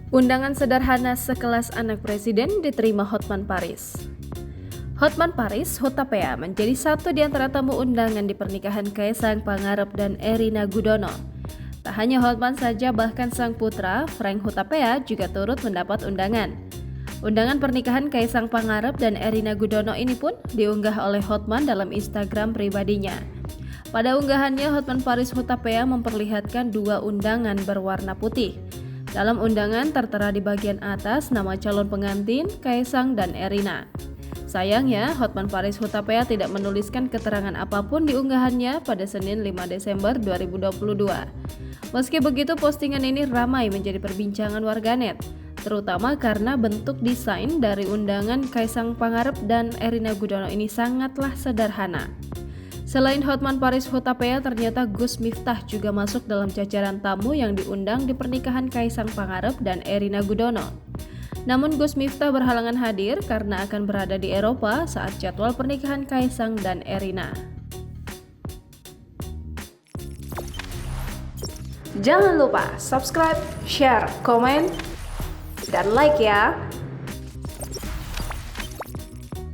Undangan sederhana sekelas anak presiden diterima Hotman Paris. Hotman Paris Hutapea menjadi satu di antara tamu undangan di pernikahan Kaisang Pangarep dan Erina Gudono. Tak hanya Hotman saja, bahkan sang putra, Frank Hutapea, juga turut mendapat undangan. Undangan pernikahan Kaisang Pangarep dan Erina Gudono ini pun diunggah oleh Hotman dalam Instagram pribadinya. Pada unggahannya, Hotman Paris Hutapea memperlihatkan dua undangan berwarna putih. Dalam undangan tertera di bagian atas nama calon pengantin Kaisang dan Erina. Sayangnya, Hotman Paris Hutapea tidak menuliskan keterangan apapun di unggahannya pada Senin 5 Desember 2022. Meski begitu, postingan ini ramai menjadi perbincangan warganet, terutama karena bentuk desain dari undangan Kaisang Pangarep dan Erina Gudono ini sangatlah sederhana. Selain Hotman Paris Hutapea, ternyata Gus Miftah juga masuk dalam jajaran tamu yang diundang di pernikahan Kaisang Pangarep dan Erina Gudono. Namun Gus Miftah berhalangan hadir karena akan berada di Eropa saat jadwal pernikahan Kaisang dan Erina. Jangan lupa subscribe, share, komen, dan like ya!